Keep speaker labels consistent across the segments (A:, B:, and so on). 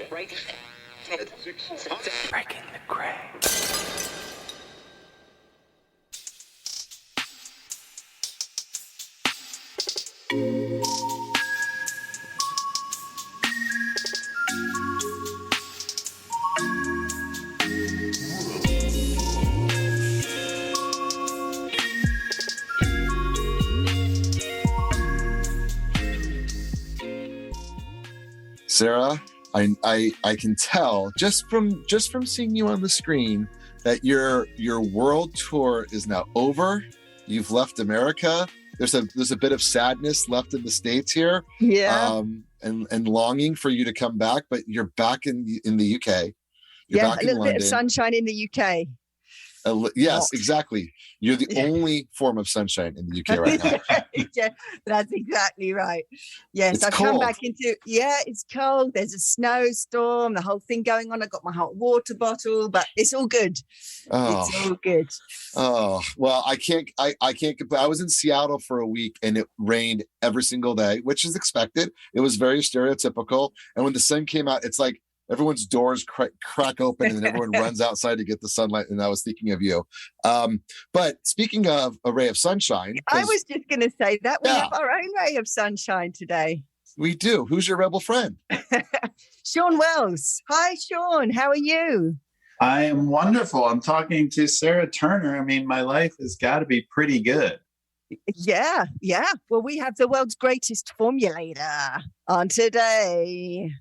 A: Breaking the gray.
B: Sarah, I can tell just from seeing you on the screen that your world tour is now over. You've left America. There's a bit of sadness left in the States here.
C: Yeah.
B: And longing for you to come back, but you're back in the UK. You're back
C: a little bit of sunshine in the UK.
B: Yes, exactly. You're the only form of sunshine in the UK right now.
C: Yeah, that's exactly right. Yes, I've come back into, it's cold. There's a snowstorm, the whole thing going on. I got my hot water bottle, but it's all good.
B: Oh.
C: It's all good.
B: Oh, well, I can't, I was in Seattle for a week and it rained every single day, which is expected. It was very stereotypical. And when the sun came out, it's like, everyone's doors crack open and then everyone runs outside to get the sunlight. And I was thinking of you. But speaking of a ray of sunshine.
C: I was just going to say that we have our own ray of sunshine today.
B: We do. Who's your rebel friend?
C: Shawn Wells. Hi, Shawn. How are you?
D: I am wonderful. I'm talking to Sarah Turner. I mean, my life has got to be pretty good.
C: Yeah. Well, we have the world's greatest formulator on today.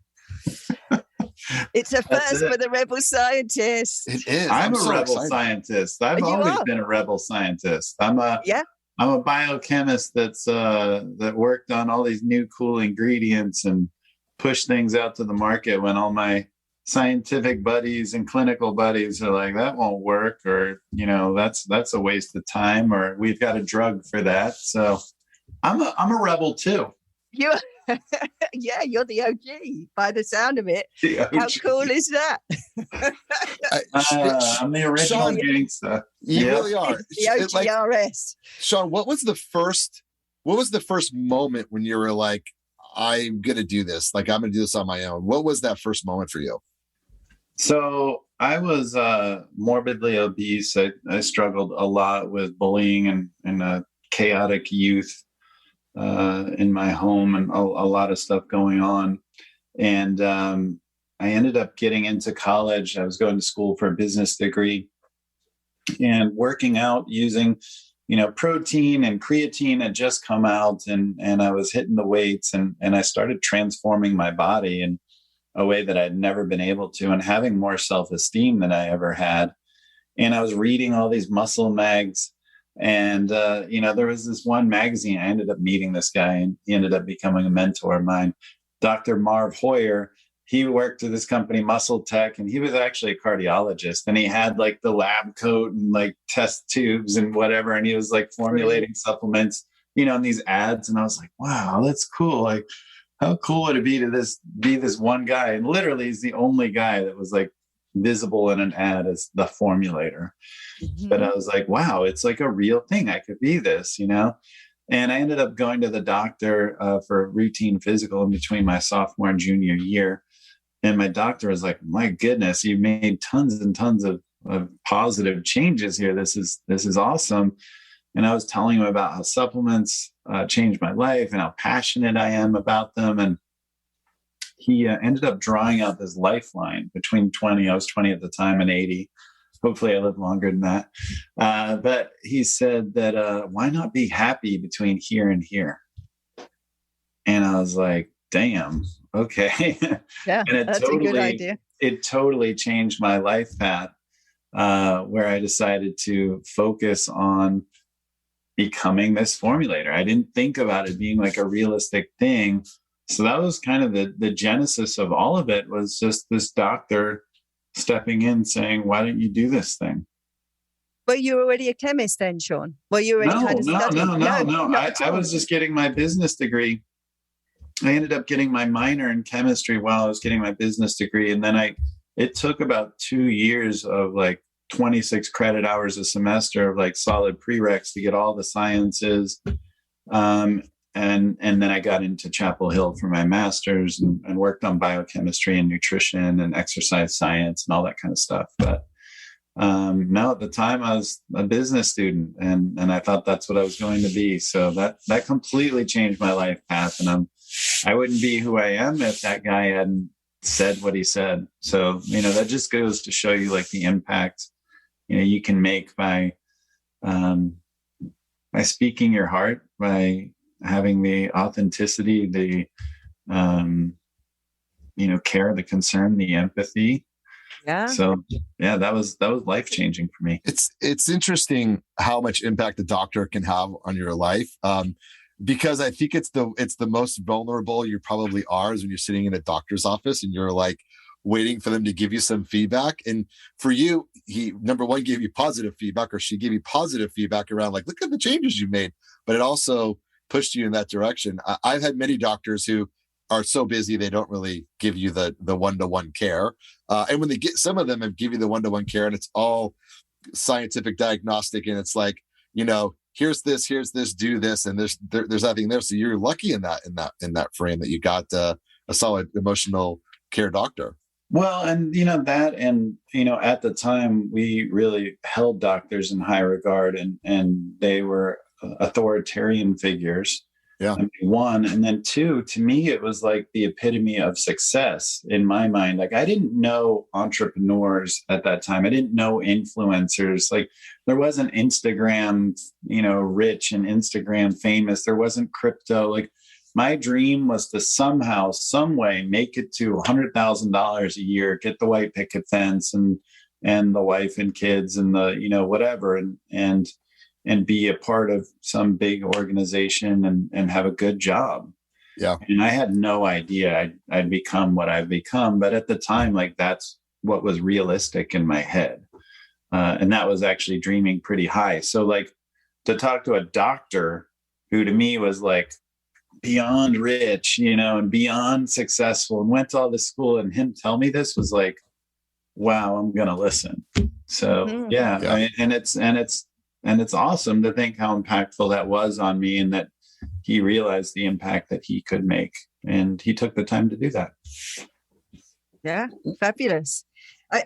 C: It's a first for the rebel scientist.
B: It is.
D: I'm a rebel scientist. I've always been a rebel scientist. I'm a biochemist that worked on all these new cool ingredients and pushed things out to the market when all my scientific buddies and clinical buddies are like, that won't work, or that's a waste of time, or we've got a drug for that. So I'm a rebel too.
C: Yeah, you're the OG by the sound of it. How cool is that?
D: I'm the original gangster.
B: You really are.
C: The OGRS.
B: Shawn, what was the first moment when you were like, I'm going to do this? Like, I'm going to do this on my own. What was that first moment for you?
D: So I was morbidly obese. I struggled a lot with bullying and a chaotic youth in my home, and a lot of stuff going on. And I ended up getting into college. I was going to school for a business degree and working out using, protein and creatine had just come out, and I was hitting the weights, and I started transforming my body in a way that I'd never been able to, and having more self-esteem than I ever had. And I was reading all these muscle mags. And, there was this one magazine. I ended up meeting this guy, and he ended up becoming a mentor of mine, Dr. Marv Hoyer. He worked at this company, Muscle Tech, and he was actually a cardiologist. And he had like the lab coat and like test tubes and whatever. And he was like formulating supplements, in these ads. And I was like, wow, that's cool. Like, how cool would it be to be this one guy? And literally he's the only guy that was like visible in an ad as the formulator. Mm-hmm. But I was like, wow, it's like a real thing. I could be this, And I ended up going to the doctor for a routine physical in between my sophomore and junior year. And my doctor was like, my goodness, you've made tons and tons of positive changes here. This is awesome. And I was telling him about how supplements changed my life and how passionate I am about them. And he ended up drawing out this lifeline between 20, I was 20 at the time, and 80. Hopefully I live longer than that. But he said that, why not be happy between here and here? And I was like, damn, okay.
C: Yeah,
D: and
C: that's a good idea.
D: It totally changed my life path, where I decided to focus on becoming this formulator. I didn't think about it being like a realistic thing. So that was kind of the genesis of all of it, was just this doctor stepping in saying, why don't you do this thing?
C: Were you already a chemist then, Shawn? Were you already studying?
D: No. I was just getting my business degree. I ended up getting my minor in chemistry while I was getting my business degree. And then it took about 2 years of like 26 credit hours a semester of like solid prereqs to get all the sciences. then I got into Chapel Hill for my master's and worked on biochemistry and nutrition and exercise science and all that kind of stuff. But no, at the time I was a business student and I thought that's what I was going to be. So that completely changed my life path. And I wouldn't be who I am if that guy hadn't said what he said. So, that just goes to show you like the impact, you can make by speaking your heart, by having the authenticity, the, care, the concern, the empathy.
C: Yeah.
D: So yeah, that was life-changing for me.
B: It's interesting how much impact a doctor can have on your life. Because I think it's the most vulnerable you probably are is when you're sitting in a doctor's office and you're like waiting for them to give you some feedback. And for you, he, number one, gave you positive feedback, or she gave you positive feedback around like, look at the changes you made, but it also pushed you in that direction. I've had many doctors who are so busy, they don't really give you the one-to-one care. And when they get, some of them have give you the one-to-one care and it's all scientific diagnostic. And it's like, here's this, do this. And there's nothing there. So you're lucky in that frame that you got a solid emotional care doctor.
D: Well, and that, and at the time we really held doctors in high regard, and they were authoritarian figures.
B: Yeah.
D: I mean, one, and then two, to me, it was like the epitome of success in my mind. Like I didn't know entrepreneurs at that time. I didn't know influencers. Like there wasn't Instagram, rich and Instagram famous. There wasn't crypto. Like my dream was to somehow, some way make it to $100,000 a year, get the white picket fence and the wife and kids and the, whatever. And be a part of some big organization and have a good job.
B: Yeah.
D: And I had no idea I'd become what I've become. But at the time, like that's what was realistic in my head. And that was actually dreaming pretty high. So like to talk to a doctor who to me was like beyond rich, and beyond successful and went to all this school, and him tell me this was like, wow, I'm going to listen. So yeah. I mean, and it's awesome to think how impactful that was on me and that he realized the impact that he could make. And he took the time to do that.
C: Yeah, fabulous.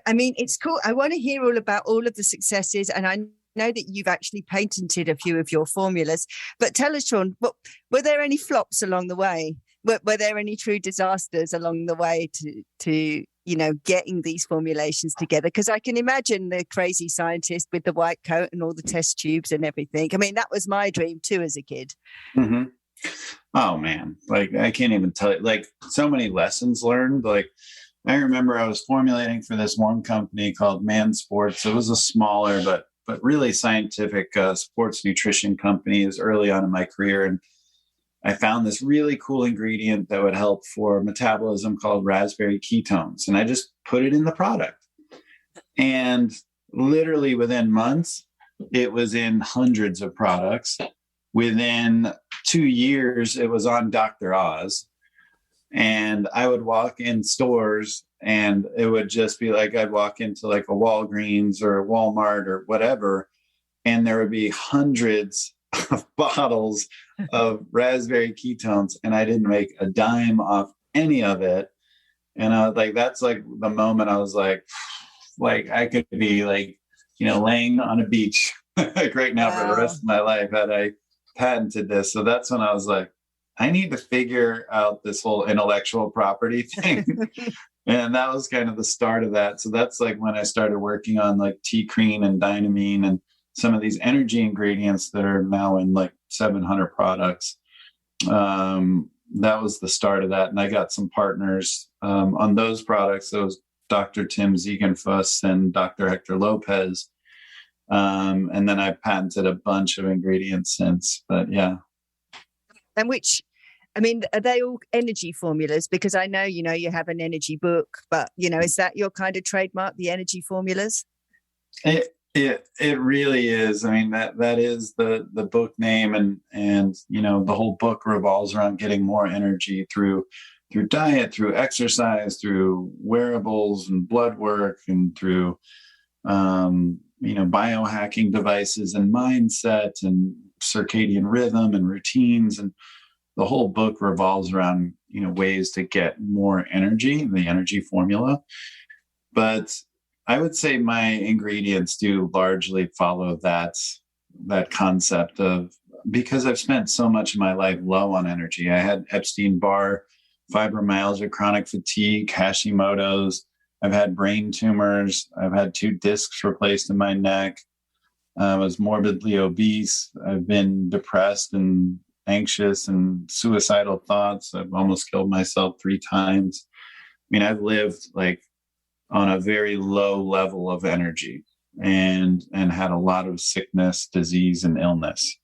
C: I mean, it's cool. I want to hear all about all of the successes. And I know that you've actually patented a few of your formulas. But tell us, Shawn, were there any flops along the way? Were there any true disasters along the way to getting these formulations together? Because I can imagine the crazy scientist with the white coat and all the test tubes and everything. I mean, that was my dream too as a kid.
D: Mm-hmm. Oh man, like I can't even tell you, like so many lessons learned. Like I remember I was formulating for this one company called Man Sports. It was a smaller, but really scientific sports nutrition company. It was early on in my career. And I found this really cool ingredient that would help for metabolism called raspberry ketones. And I just put it in the product. And literally within months, it was in hundreds of products. Within 2 years, it was on Dr. Oz. And I would walk in stores and it would just be like, I'd walk into like a Walgreens or a Walmart or whatever, and there would be hundreds of bottles of raspberry ketones, and I didn't make a dime off any of it. And I was like, that's like the moment I was like I could be like, laying on a beach like right now for the rest of my life had I patented this. So that's when I was like, I need to figure out this whole intellectual property thing. And that was kind of the start of that. So that's like when I started working on like T-cream and dynamine and some of these energy ingredients that are now in like 700 products. That was the start of that. And I got some partners on those products. Those Dr. Tim Ziegenfuss and Dr. Hector Lopez. And then I patented a bunch of ingredients since, but yeah.
C: And are they all energy formulas? Because I know, you have an energy book, but, is that your kind of trademark, the energy formulas?
D: It really is. I mean, that is the book name, and the whole book revolves around getting more energy through diet, through exercise, through wearables and blood work, and through biohacking devices and mindset and circadian rhythm and routines. And the whole book revolves around, ways to get more energy, the energy formula. But I would say my ingredients do largely follow that concept of, because I've spent so much of my life low on energy. I had Epstein-Barr, fibromyalgia, chronic fatigue, Hashimoto's. I've had brain tumors. I've had 2 discs replaced in my neck. I was morbidly obese. I've been depressed and anxious and suicidal thoughts. I've almost killed myself 3 times. I mean, I've lived like on a very low level of energy and had a lot of sickness, disease, and illness.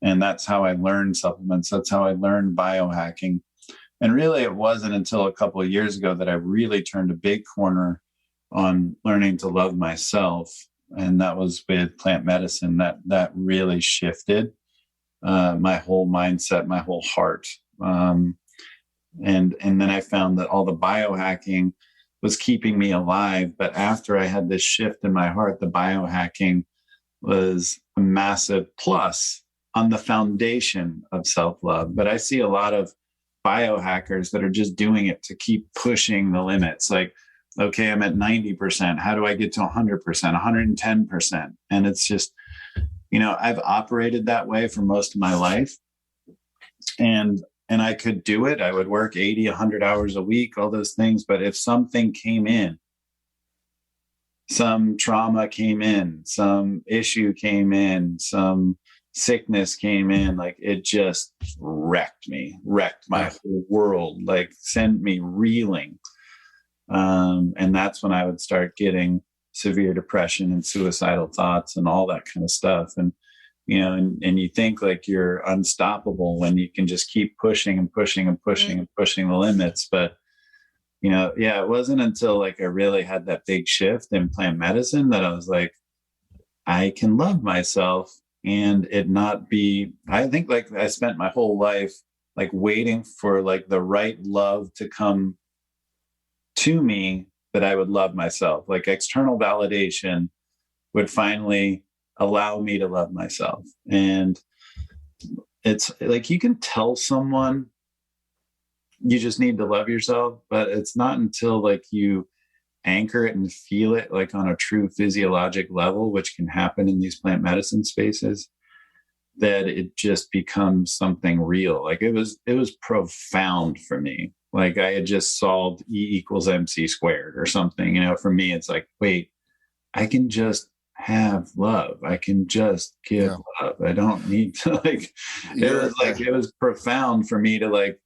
D: And that's how I learned supplements. That's how I learned biohacking. And really, it wasn't until a couple of years ago that I really turned a big corner on learning to love myself. And that was with plant medicine. That really shifted my whole mindset, my whole heart. And then I found that all the biohacking was keeping me alive. But after I had this shift in my heart, the biohacking was a massive plus on the foundation of self-love. But I see a lot of biohackers that are just doing it to keep pushing the limits. Like, okay, I'm at 90%. How do I get to 100%, 110%? And it's just, I've operated that way for most of my life. And I could do it. I would work 80, 100 hours a week, all those things. But if something came in, some trauma came in, some issue came in, some sickness came in, like it just wrecked my whole world, like sent me reeling. And that's when I would start getting severe depression and suicidal thoughts and all that kind of stuff. And, and you think like you're unstoppable when you can just keep pushing and pushing and pushing and pushing the limits. But, it wasn't until like I really had that big shift in plant medicine that I was like, I can love myself and it not be, I think like I spent my whole life like waiting for like the right love to come to me that I would love myself. Like external validation would finally allow me to love myself. And it's like, you can tell someone you just need to love yourself, but it's not until like you anchor it and feel it like on a true physiologic level, which can happen in these plant medicine spaces, that it just becomes something real. Like it was profound for me. Like I had just solved E=mc² or something. For me, it's like, wait, I can just have love. I can just give love. I don't need to it was profound for me to like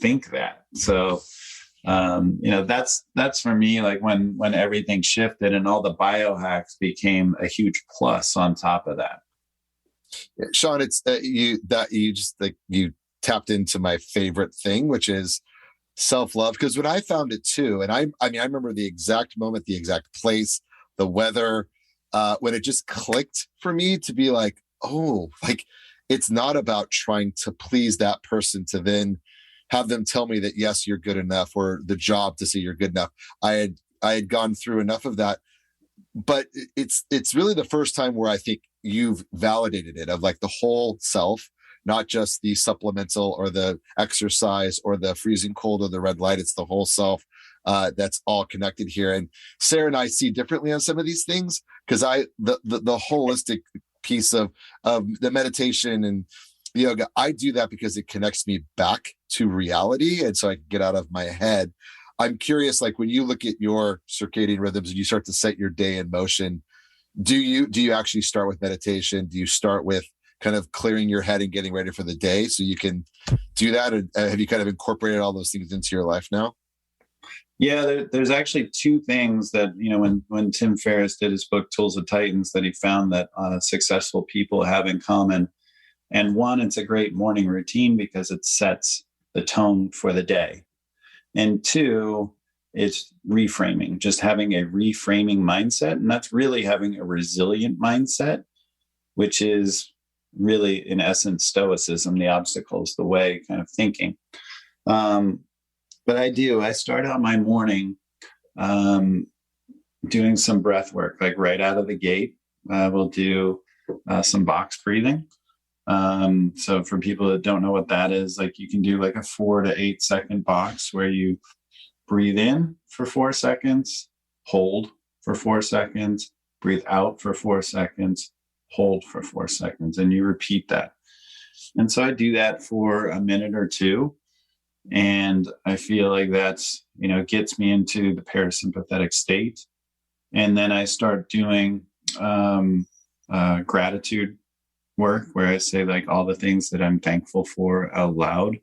D: think that. So that's for me, like when everything shifted and all the biohacks became a huge plus on top of that.
B: Yeah, Shawn, it's you tapped into my favorite thing, which is self-love. Because when I found it too, and I remember the exact moment, the exact place, the weather, when it just clicked for me to be like, oh, like it's not about trying to please that person to then have them tell me that, yes, you're good enough, or the job to say you're good enough. I had gone through enough of that, but it's really the first time where I think you've validated it, of like the whole self, not just the supplemental or the exercise or the freezing cold or the red light. It's the whole self that's all connected here. And Sarah and I see differently on some of these things, because the holistic piece of the meditation and yoga, I do that because it connects me back to reality, and so I can get out of my head. I'm curious, like when you look at your circadian rhythms and you start to set your day in motion, do you actually start with meditation? Do you start with kind of clearing your head and getting ready for the day so you can do that? Or have you kind of incorporated all those things into your life now?
D: Yeah, there's actually 2 things that, when Tim Ferriss did his book, Tools of Titans, that he found that successful people have in common. And one, it's a great morning routine because it sets the tone for the day. And 2, it's reframing, just having a reframing mindset. And that's really having a resilient mindset, which is really, in essence, stoicism, the obstacles, the way kind of thinking. But I start out my morning doing some breath work, like right out of the gate. We'll do some box breathing. So for people that don't know what that is, like you can do like a 4 to 8 second box where you breathe in for 4 seconds, hold for 4 seconds, breathe out for 4 seconds, hold for 4 seconds, and you repeat that. And so I do that for a minute or two. And I feel like that's, gets me into the parasympathetic state. And then I start doing gratitude work where I say like all the things that I'm thankful for out loud.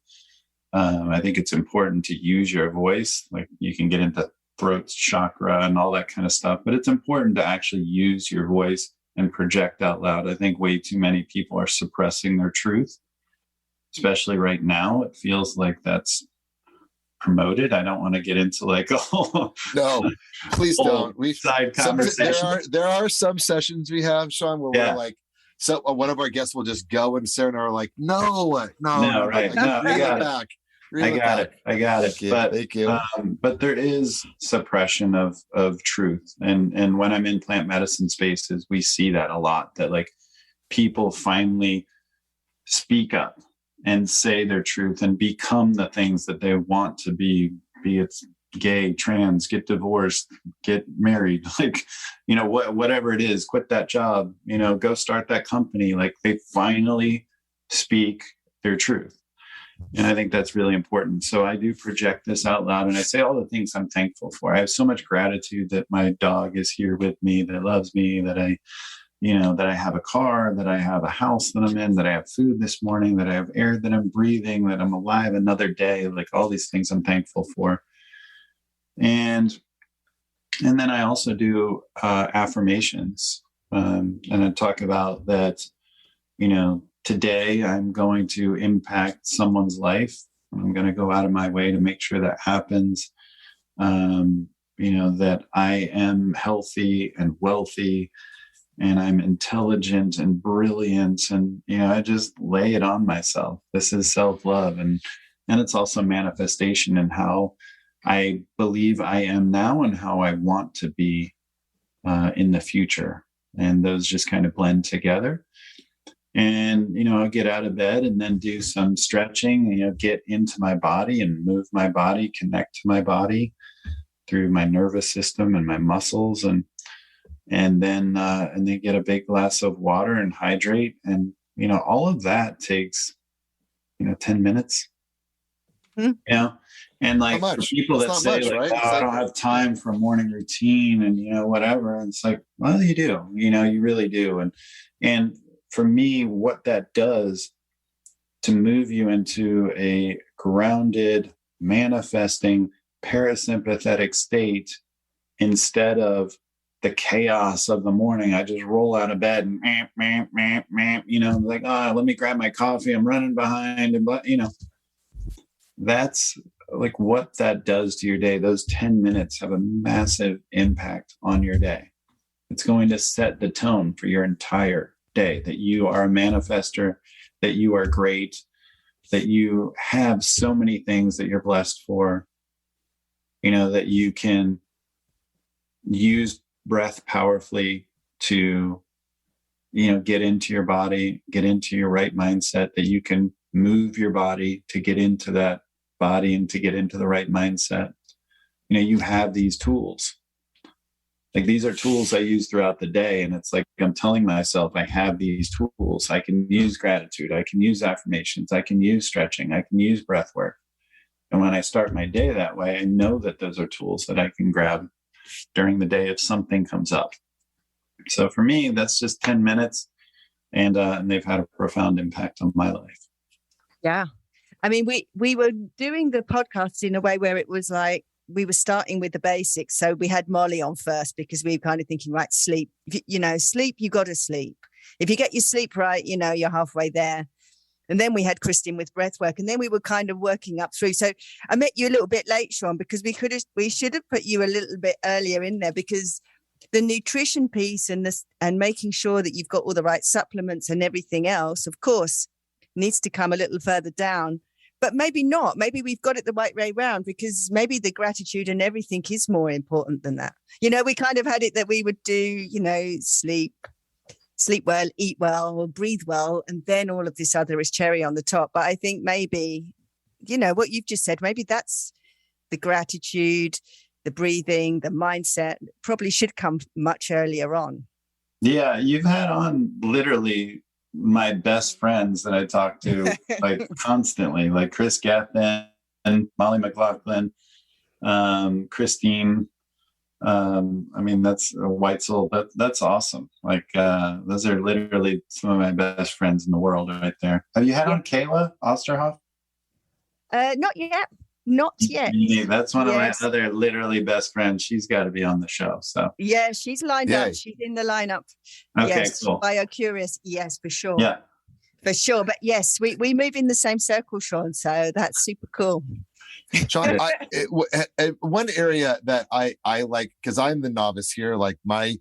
D: I think it's important to use your voice. Like you can get into throat chakra and all that kind of stuff, but it's important to actually use your voice and project out loud. I think way too many people are suppressing their truth, especially right now. It feels like that's promoted. I don't want to get into like
B: no, please don't. We
D: side conversation.
B: There are some sessions we have, Shawn, where we're like, so one of our guests will just go, and Sarah and I are like, no, right?
D: Like, no, I got it. I got it.
B: Thank you.
D: But there is suppression of truth, and when I'm in plant medicine spaces, we see that a lot. That like people finally speak up and say their truth and become the things that they want to be it gay, trans, get divorced, get married, like, whatever it is, quit that job, go start that company. Like they finally speak their truth. And I think that's really important. So I do project this out loud and I say all the things I'm thankful for. I have so much gratitude that my dog is here with me, that loves me, that I have a car, that I have a house that I'm in, that I have food this morning, that I have air that I'm breathing, that I'm alive another day, like all these things I'm thankful for. And then I also do affirmations. And I talk about that, today I'm going to impact someone's life. I'm going to go out of my way to make sure that happens. That I am healthy and wealthy, and I'm intelligent and brilliant. And, I just lay it on myself. This is self-love. And it's also manifestation in how I believe I am now and how I want to be in the future. And those just kind of blend together. And, I'll get out of bed and then do some stretching, get into my body and move my body, connect to my body through my nervous system and my muscles. And then get a big glass of water and hydrate. And, all of that takes, 10 minutes, and like for people that say much, like, right? I don't have time for a morning routine and, whatever. And it's like, well, you do, you really do. And for me, what that does to move you into a grounded, manifesting, parasympathetic state instead of the chaos of the morning. I just roll out of bed and like, let me grab my coffee. I'm running behind, and that's like what that does to your day. Those 10 minutes have a massive impact on your day. It's going to set the tone for your entire day, that you are a manifester, that you are great, that you have so many things that you're blessed for, that you can use breath powerfully to, get into your body, get into your right mindset, that you can move your body to get into that body and to get into the right mindset. You have these tools. Like these are tools I use throughout the day. And it's like, I'm telling myself I have these tools. I can use gratitude. I can use affirmations. I can use stretching. I can use breath work. And when I start my day that way, I know that those are tools that I can grab during the day if something comes up. So for me, that's just 10 minutes. And they've had a profound impact on my life.
C: Yeah. I mean, we were doing the podcast in a way where it was like, we were starting with the basics. So we had Molly on first because we were kind of thinking, right, sleep, sleep, you got to sleep. If you get your sleep right, you're halfway there. And then we had Kristen with breath work, and then we were kind of working up through. So I met you a little bit late, Shawn, because we should have put you a little bit earlier in there, because the nutrition piece and making sure that you've got all the right supplements and everything else, of course, needs to come a little further down. But maybe not. Maybe we've got it the right way round, because maybe the gratitude and everything is more important than that. We kind of had it that we would do, sleep, sleep well, eat well, breathe well, and then all of this other is cherry on the top. But I think maybe, what you've just said, maybe that's the gratitude, the breathing, the mindset probably should come much earlier on.
D: Yeah, you've had on literally my best friends that I talk to like constantly, like Chris Gethin and Molly McLaughlin, Christine. That's Weitzel. That's awesome. Like those are literally some of my best friends in the world right there. Have you had on Kayla Osterhoff?
C: Not yet. Not yet.
D: That's one of my other literally best friends. She's got to be on the show. So
C: yeah, she's lined up. She's in the lineup.
D: Okay,
C: yes,
D: cool.
C: Biocurious. Yes, for sure.
D: Yeah,
C: for sure. But yes, we move in the same circle, Shawn. So that's super cool.
B: Shawn, one area that I like, because I'm the novice here, like my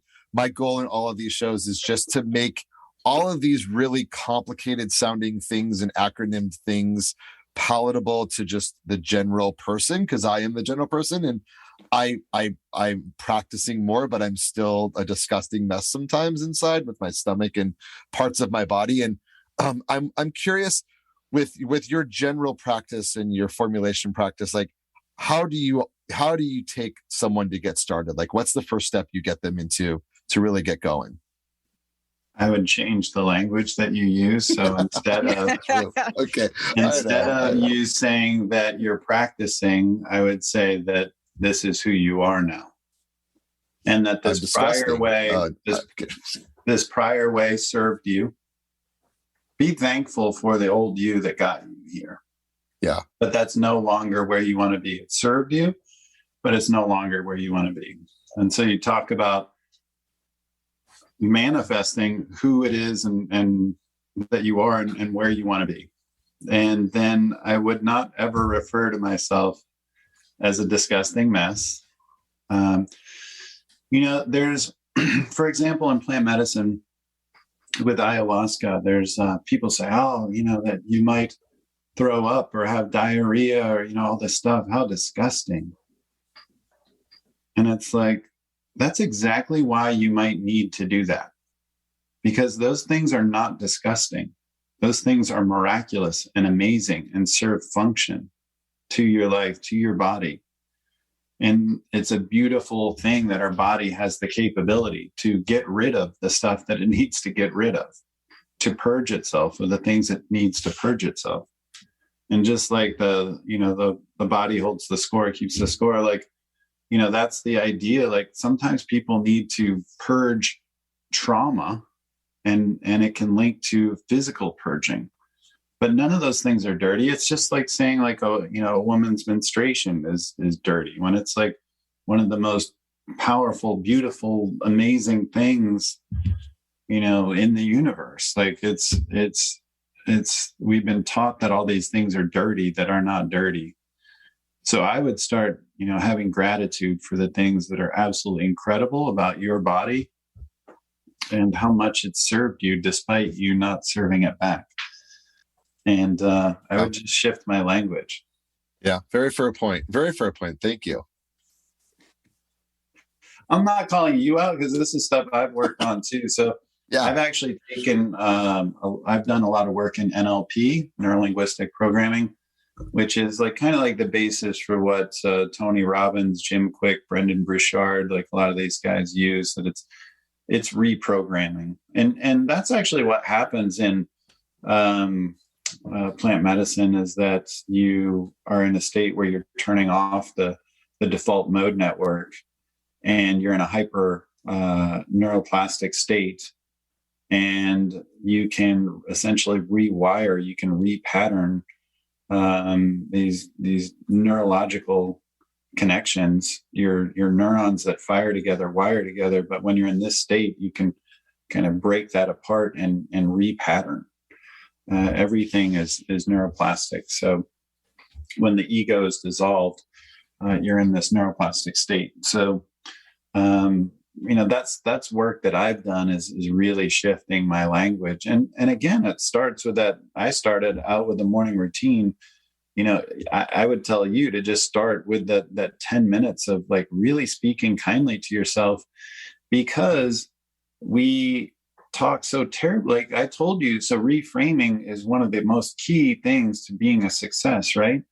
B: goal in all of these shows is just to make all of these really complicated sounding things and acronymed things palatable to just the general person, because I am the general person and I'm practicing more, but I'm still a disgusting mess sometimes inside with my stomach and parts of my body. And I'm curious with your general practice and your formulation practice, like how do you take someone to get started? Like what's the first step you get them into to really get going?
D: I would change the language that you use. So instead of you saying that you're practicing, I would say that this is who you are now. And that this prior way, this prior way served you. Be thankful for the old you that got you here.
B: Yeah.
D: But that's no longer where you want to be. It served you, but it's no longer where you want to be. And so you talk about manifesting who it is and that you are and where you want to be. And then I would not ever refer to myself as a disgusting mess. There's, for example, in plant medicine with ayahuasca, there's people say, that you might throw up or have diarrhea or, all this stuff. How disgusting. And it's like, that's exactly why you might need to do that, because those things are not disgusting. Those things are miraculous and amazing and serve function to your life, to your body. And it's a beautiful thing that our body has the capability to get rid of the stuff that it needs to get rid of, to purge itself of the things it needs to purge itself. And just like the body holds the score, keeps the score, like, that's the idea. Like sometimes people need to purge trauma and it can link to physical purging, but none of those things are dirty. It's just like saying like, a woman's menstruation is dirty, when it's like one of the most powerful, beautiful, amazing things, in the universe. Like it's we've been taught that all these things are dirty that are not dirty. So I would start, having gratitude for the things that are absolutely incredible about your body and how much it served you despite you not serving it back. And I would just shift my language.
B: Yeah, very fair point. Very fair point. Thank you.
D: I'm not calling you out because this is stuff I've worked on too. So yeah, I've actually taken, I've done a lot of work in NLP, neuro-linguistic programming, which is like kind of like the basis for what Tony Robbins, Jim Quick, Brendan Burchard, like a lot of these guys use, that it's reprogramming. And that's actually what happens in plant medicine, is that you are in a state where you're turning off the default mode network and you're in a hyper neuroplastic state, and you can essentially rewire, you can repattern these neurological connections, your neurons that fire together, wire together. But when you're in this state, you can kind of break that apart and repattern. Everything is neuroplastic. So when the ego is dissolved, you're in this neuroplastic state. So, that's work that I've done is really shifting my language. And again, it starts with that. I started out with the morning routine. I would tell you to just start with that 10 minutes of like really speaking kindly to yourself, because we talk so terribly. Like I told you, so reframing is one of the most key things to being a success, right?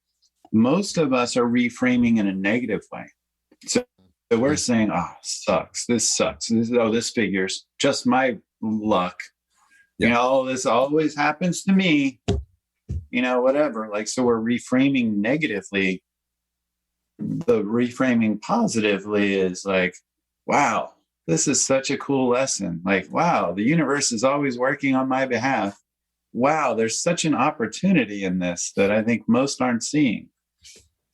D: Most of us are reframing in a negative way. So we're saying, oh, sucks. This sucks. This figures. Just my luck.
B: Yeah.
D: You know, this always happens to me. You know, whatever. Like, so we're reframing negatively. The reframing positively is like, wow, this is such a cool lesson. Like, wow, the universe is always working on my behalf. Wow, there's such an opportunity in this that I think most aren't seeing.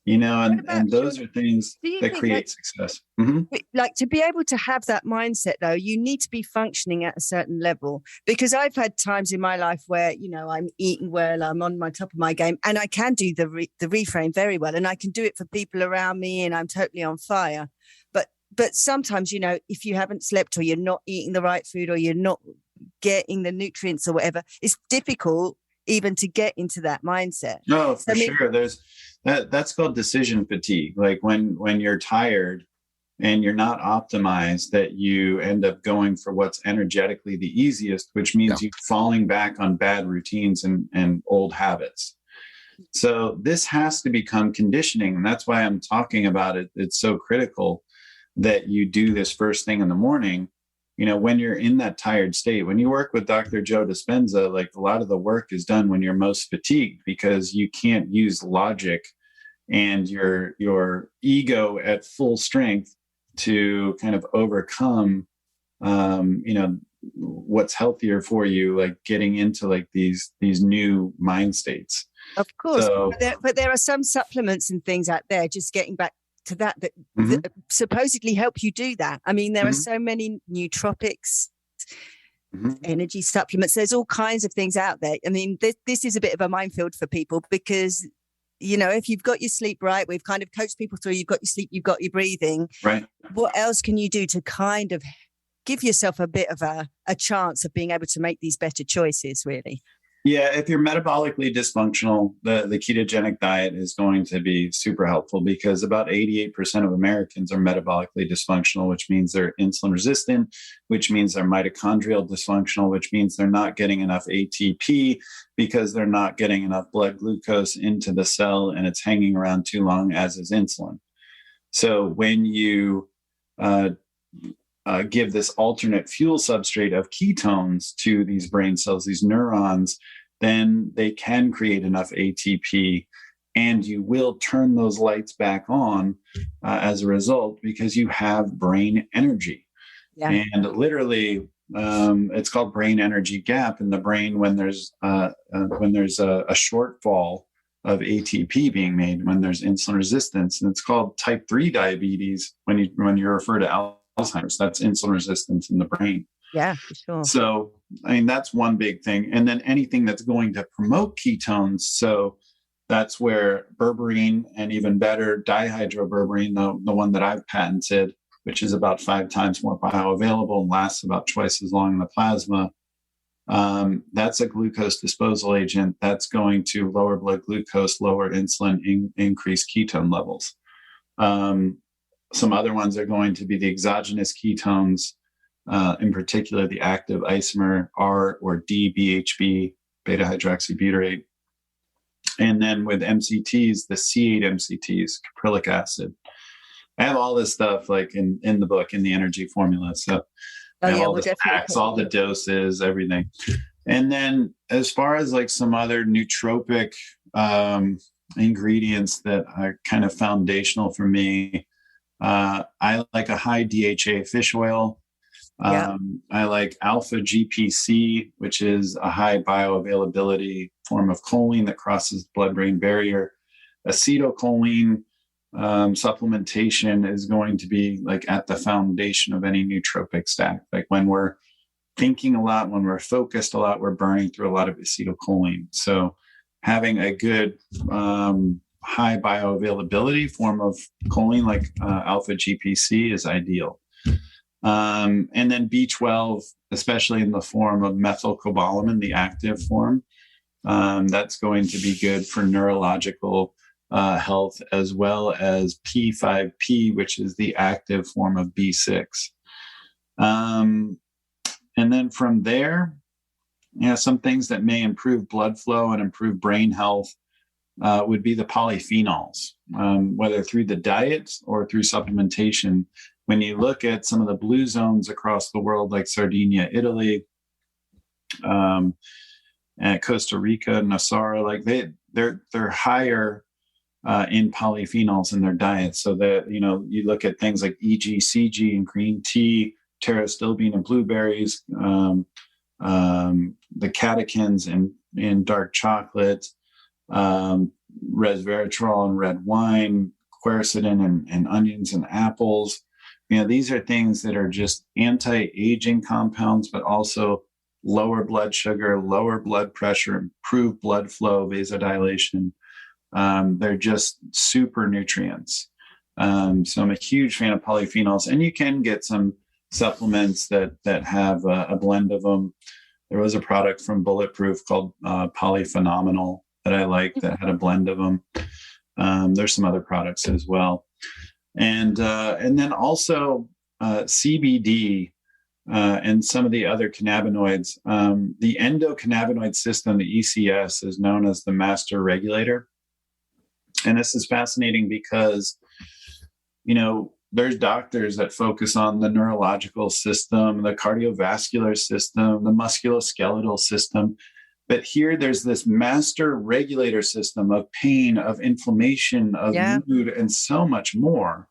D: You know, and those are things that create success. Mm-hmm.
C: Like to be able to have that mindset, though, you need to be functioning at a certain level. Because I've had times in my life where, you know, I'm eating well, I'm on my top of my game, and I can do the reframe very well, and I can do it for people around me, and I'm totally on fire. But sometimes, you know, if you haven't slept or you're not eating the right food or you're not getting the nutrients or whatever, it's difficult even to get into that mindset.
D: No, for sure. There's that's called decision fatigue. Like when you're tired and you're not optimized, that you end up going for what's energetically the easiest, which means you falling back on bad routines and old habits. So this has to become conditioning. And that's why I'm talking about it. It's so critical that you do this first thing in the morning. You know, when you're in that tired state, when you work with Dr. Joe Dispenza, like a lot of the work is done when you're most fatigued, because you can't use logic and your ego at full strength to kind of overcome, you know, what's healthier for you, like getting into like these new mind states. Of course,
C: so, but there are some supplements and things out there, just getting back to that supposedly help you do that. I mean, there are so many nootropics, energy supplements. There's all kinds of things out there. I mean, this is a bit of a minefield for people because, you know, if you've got your sleep right, we've kind of coached people through, you've got your sleep, you've got your breathing.
D: Right.
C: What else can you do to kind of give yourself a bit of a chance of being able to make these better choices, really?
D: Yeah, if you're metabolically dysfunctional, the ketogenic diet is going to be super helpful, because about 88% of Americans are metabolically dysfunctional, which means they're insulin resistant, which means they're mitochondrial dysfunctional, which means they're not getting enough ATP because they're not getting enough blood glucose into the cell, and it's hanging around too long, as is insulin. So when you give this alternate fuel substrate of ketones to these brain cells, these neurons, then they can create enough ATP, and you will turn those lights back on as a result, because you have brain energy. Yeah. And literally, it's called brain energy gap in the brain when there's a shortfall of ATP being made, when there's insulin resistance, and it's called type 3 diabetes when you refer to Alzheimer's. That's insulin resistance in the brain.
C: Yeah, for sure.
D: So, I mean, that's one big thing. And then anything that's going to promote ketones. So that's where berberine, and even better, dihydroberberine, the one that I've patented, which is about 5 times more bioavailable and lasts about twice as long in the plasma. That's a glucose disposal agent that's going to lower blood glucose, lower insulin, increase ketone levels. Some other ones are going to be the exogenous ketones, in particular the active isomer R or D BHB, beta hydroxybutyrate. And then with MCTs, the C8 MCTs, caprylic acid. I have all this stuff like in the book, in the energy formula. So I have all the facts, all the doses, everything. And then as far as like some other nootropic ingredients that are kind of foundational for me, I like a high DHA fish oil. I like alpha GPC, which is a high bioavailability form of choline that crosses the blood-brain barrier. Acetylcholine supplementation is going to be like at the foundation of any nootropic stack. Like when we're thinking a lot, when we're focused a lot, we're burning through a lot of acetylcholine. So having a good high bioavailability form of choline like alpha GPC is ideal. And then B12, especially in the form of methylcobalamin, the active form, that's going to be good for neurological health, as well as P5P, which is the active form of B6. And then from there, some things that may improve blood flow and improve brain health would be the polyphenols, whether through the diet or through supplementation. When you look at some of the blue zones across the world, like Sardinia, Italy, and Costa Rica, Nassau, like they're higher in polyphenols in their diet. So that, you look at things like EGCG in green tea, pterostilbene in blueberries, the catechins in dark chocolate, resveratrol in red wine, quercetin in onions and apples. These are things that are just anti-aging compounds, but also lower blood sugar, lower blood pressure, improve blood flow, vasodilation. They're just super nutrients. So I'm a huge fan of polyphenols, and you can get some supplements that have a blend of them. There was a product from Bulletproof called Polyphenomenal that I liked that had a blend of them. There's some other products as well. And then also CBD and some of the other cannabinoids. The endocannabinoid system, the ECS, is known as the master regulator. And this is fascinating because, there's doctors that focus on the neurological system, the cardiovascular system, the musculoskeletal system. But here there's this master regulator system of pain, of inflammation, of mood, and so much more.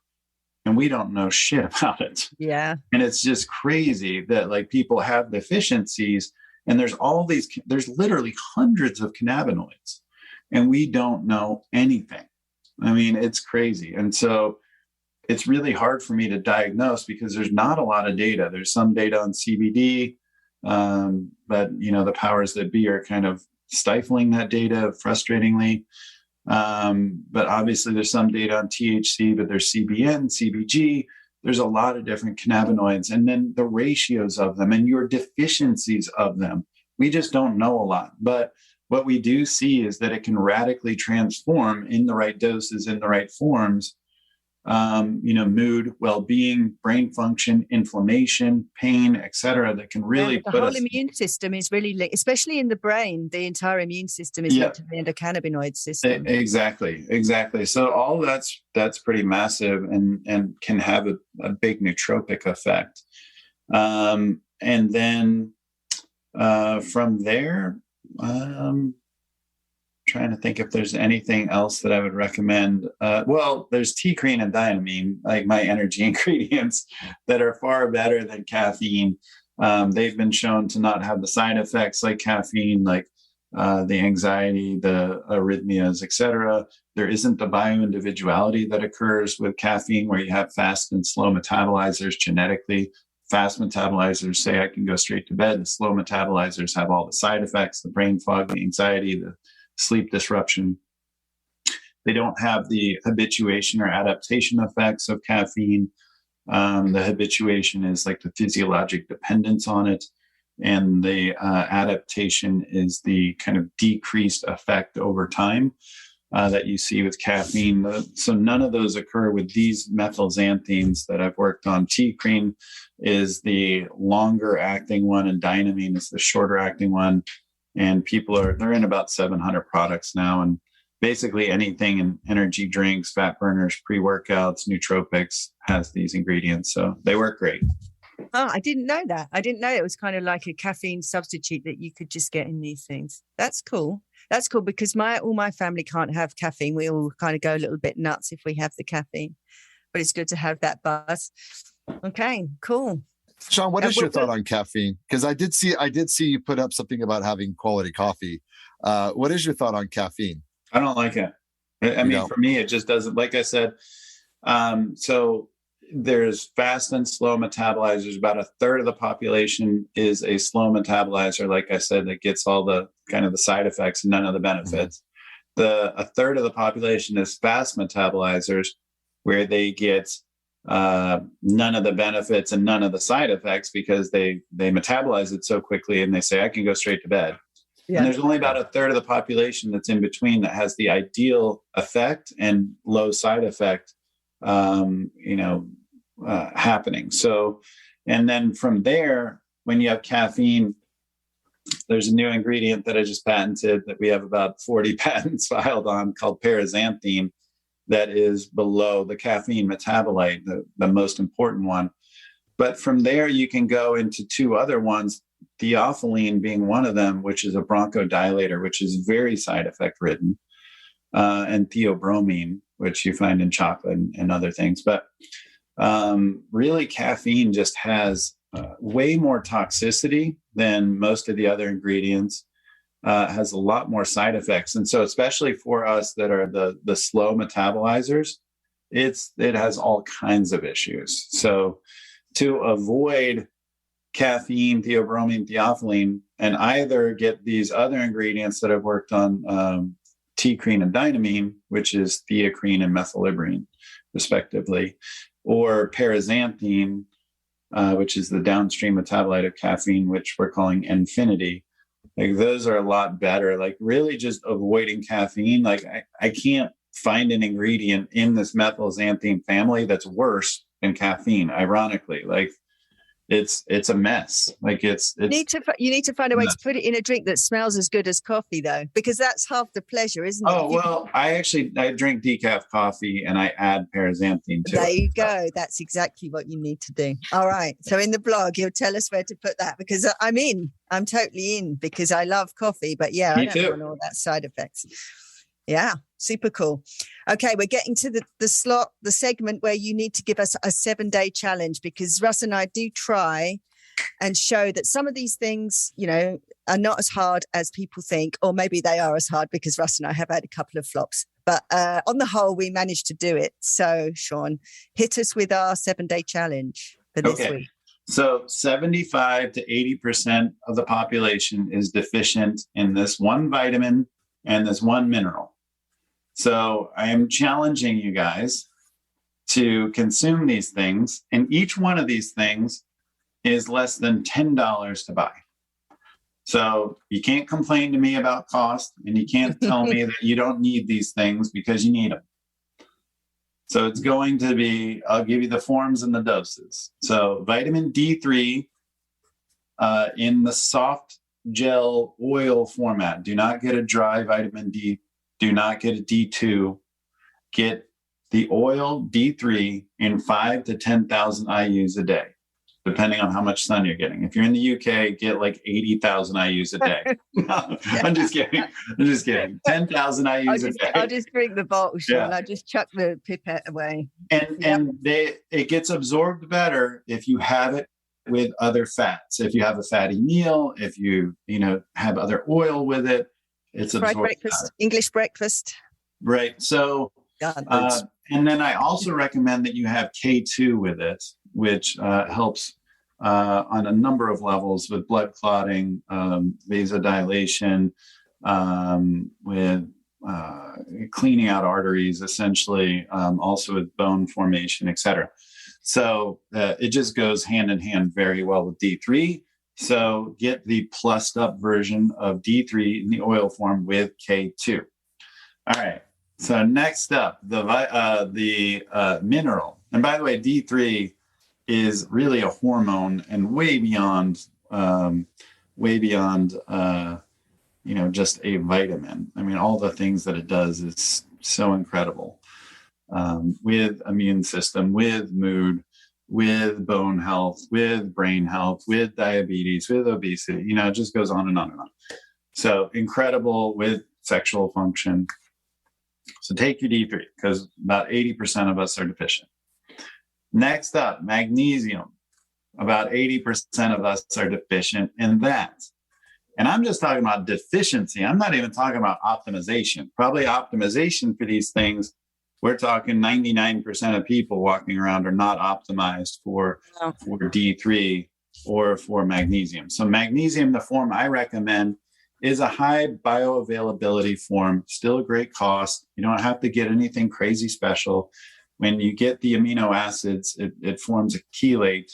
D: And we don't know shit about it.
C: Yeah.
D: And it's just crazy that people have deficiencies, and there's literally hundreds of cannabinoids, and we don't know anything. I mean, it's crazy. And so it's really hard for me to diagnose because there's not a lot of data. There's some data on CBD, but the powers that be are kind of stifling that data frustratingly. But obviously there's some data on THC, but there's CBN, CBG. There's a lot of different cannabinoids, and then the ratios of them and your deficiencies of them. We just don't know a lot. But what we do see is that it can radically transform in the right doses, in the right forms, mood, well-being, brain function, inflammation, pain, etc. That can really
C: the whole immune system is really linked, especially in the brain. The entire immune system is linked to the endocannabinoid system.
D: Exactly. So all that's pretty massive and can have a big nootropic effect. And then from there, trying to think if there's anything else that I would recommend. Well, there's T-cream and thiamine, like my energy ingredients, that are far better than caffeine. They've been shown to not have the side effects like caffeine, like the anxiety, the arrhythmias, etc. There isn't the bioindividuality that occurs with caffeine, where you have fast and slow metabolizers genetically. Fast metabolizers say I can go straight to bed. The slow metabolizers have all the side effects, the brain fog, the anxiety, the sleep disruption. They don't have the habituation or adaptation effects of caffeine. The habituation is like the physiologic dependence on it, and the adaptation is the kind of decreased effect over time that you see with caffeine. So none of those occur with these methylxanthines that I've worked on. T-cream is the longer acting one, and dynamine is the shorter acting one. And they're in about 700 products now. And basically anything in energy drinks, fat burners, pre-workouts, nootropics has these ingredients. So they work great.
C: Oh, I didn't know that. I didn't know it was kind of like a caffeine substitute that you could just get in these things. That's cool. That's cool because all my family can't have caffeine. We all kind of go a little bit nuts if we have the caffeine, but it's good to have that buzz. Okay, cool.
B: Shawn, what is your thought on caffeine? Because I did see you put up something about having quality coffee. What is your thought on caffeine?
D: I don't like it. I mean, for me, it just doesn't. Like I said, so there's fast and slow metabolizers. About a third of the population is a slow metabolizer. Like I said, that gets all the kind of the side effects and none of the benefits. Mm-hmm. A third of the population is fast metabolizers, where they get none of the benefits and none of the side effects because they metabolize it so quickly, and they say I can go straight to bed. Yeah. And there's only about a third of the population that's in between that has the ideal effect and low side effect happening. So, and then from there, when you have caffeine, there's a new ingredient that I just patented that we have about 40 patents filed on called paraxanthine that is below the caffeine metabolite, the most important one. But from there, you can go into two other ones, theophylline being one of them, which is a bronchodilator, which is very side effect ridden, and theobromine, which you find in chocolate and other things. But really, caffeine just has way more toxicity than most of the other ingredients, has a lot more side effects. And so especially for us that are the slow metabolizers, it has all kinds of issues. So to avoid caffeine, theobromine, theophylline, and either get these other ingredients that I've worked on, T-crine and dynamine, which is theacrine and methylibrine, respectively, or paraxanthine, which is the downstream metabolite of caffeine, which we're calling infinity. Like those are a lot better. Like really just avoiding caffeine. Like I can't find an ingredient in this methylxanthine family that's worse than caffeine. Ironically, like it's a mess. Like you need
C: to find a way to put it in a drink that smells as good as coffee, though, because that's half the pleasure, isn't it?
D: Oh well, I drink decaf coffee and I add paraxanthine to it.
C: There you go. That's exactly what you need to do. All right. So in the blog, you'll tell us where to put that, because I'm in. I'm totally in, because I love coffee. But yeah, I don't want all that side effects. Yeah, super cool. Okay, we're getting to the segment where you need to give us a 7-day challenge, because Russ and I do try and show that some of these things, are not as hard as people think, or maybe they are as hard, because Russ and I have had a couple of flops. But on the whole, we managed to do it. So, Shawn, hit us with our 7-day challenge for this week.
D: So 75 to 80% of the population is deficient in this one vitamin and this one mineral. So I am challenging you guys to consume these things, and each one of these things is less than $10 to buy. So you can't complain to me about cost, and you can't tell me that you don't need these things, because you need them. So it's going to be, I'll give you the forms and the doses. So vitamin D3 in the soft gel oil format. Do not get a dry vitamin D. Do not get a D2. Get the oil D3 in 5 to 10,000 IUs a day, depending on how much sun you're getting. If you're in the UK, get like 80,000 IUs a day. No, I'm just kidding. 10,000 IUs a day.
C: I'll just drink the bottle, Shawn. I'll just chuck the pipette away.
D: And it gets absorbed better if you have it with other fats. If you have a fatty meal, if you have other oil with it, it's absorbed
C: breakfast, better. English breakfast.
D: Right. So, and then I also recommend that you have K2 with it, which helps on a number of levels with blood clotting, vasodilation, with cleaning out arteries, essentially, also with bone formation, etc. So it just goes hand in hand very well with D3. So get the plussed up version of D3 in the oil form with K2. All right. So next up, the mineral. And by the way, D3 is really a hormone and way beyond just a vitamin. I mean, all the things that it does is so incredible, with immune system, with mood, with bone health, with brain health, with diabetes, with obesity, it just goes on and on and on. So incredible with sexual function. So take your D3, because about 80% of us are deficient. Next up, magnesium. About 80% of us are deficient in that. And I'm just talking about deficiency. I'm not even talking about optimization. Probably optimization for these things, we're talking 99% of people walking around are not optimized for D3 or for magnesium. So magnesium, the form I recommend, is a high bioavailability form, still a great cost. You don't have to get anything crazy special. When you get the amino acids, it forms a chelate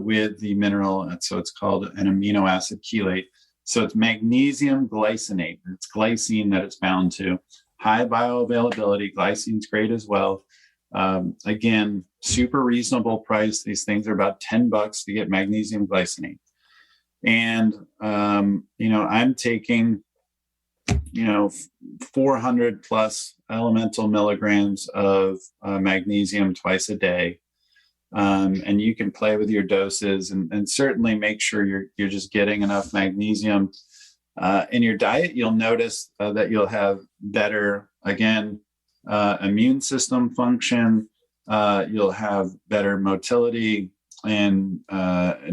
D: with the mineral. And so it's called an amino acid chelate. So it's magnesium glycinate. It's glycine that it's bound to. High bioavailability. Glycine's great as well. Again, super reasonable price. These things are about $10 to get magnesium glycinate. And, I'm taking, 400 plus elemental milligrams of magnesium twice a day. And you can play with your doses and certainly make sure you're just getting enough magnesium in your diet. You'll notice that you'll have better, again, immune system function. You'll have better motility and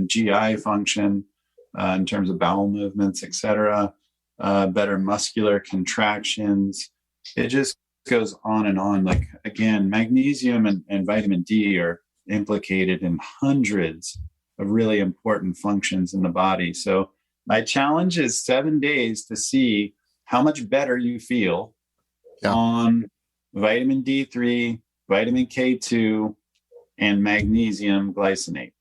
D: GI function in terms of bowel movements, etc. Better muscular contractions. It just goes on and on. Like, again, magnesium and vitamin D are implicated in hundreds of really important functions in the body. So my challenge is 7 days to see how much better you feel on vitamin D3, vitamin K2, and magnesium glycinate.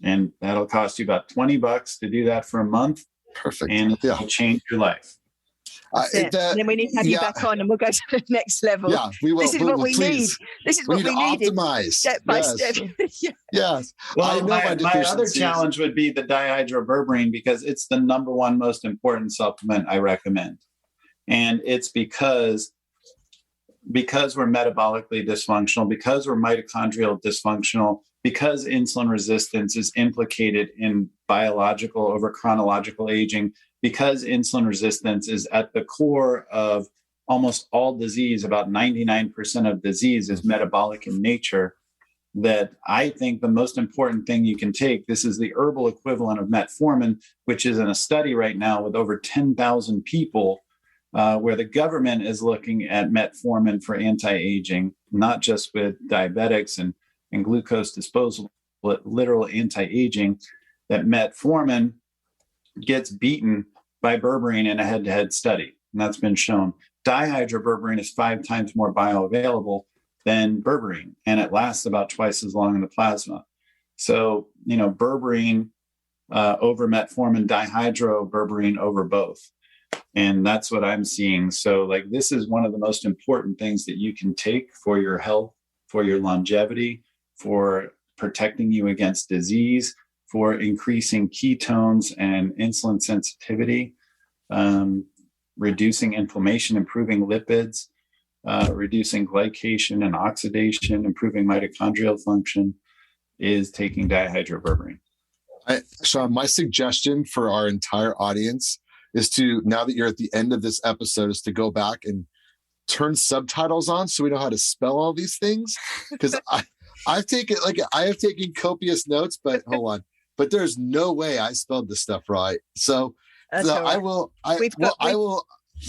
D: And that'll cost you about $20 to do that for a month.
B: Perfect.
D: And it'll change your life.
C: And then we need to have you back on and we'll go to the next level.
B: Yeah, we will.
C: This is what we need. This is what we need.
B: Optimize.
C: Step by step.
B: Yes.
D: Well, my other challenge would be the dihydroberberine, because it's the number one most important supplement I recommend. And it's because we're metabolically dysfunctional, because we're mitochondrial dysfunctional, because insulin resistance is implicated in biological over chronological aging, because insulin resistance is at the core of almost all disease, about 99% of disease is metabolic in nature, that I think the most important thing you can take, this is the herbal equivalent of metformin, which is in a study right now with over 10,000 people, where the government is looking at metformin for anti-aging, not just with diabetics and glucose disposal, but literal anti-aging, that metformin gets beaten by berberine in a head-to-head study. And that's been shown. Dihydroberberine is 5 times more bioavailable than berberine, and it lasts about twice as long in the plasma. So, berberine over metformin, dihydroberberine over both. And that's what I'm seeing. So, this is one of the most important things that you can take for your health, for your longevity, for protecting you against disease, for increasing ketones and insulin sensitivity, reducing inflammation, improving lipids, reducing glycation and oxidation, improving mitochondrial function, is taking dihydroberberine.
B: Shawn, my suggestion for our entire audience is to, now that you're at the end of this episode, is to go back and turn subtitles on so we know how to spell all these things. Because I have taken copious notes, but hold on. But there's no way I spelled this stuff right. So
C: right.
B: I will.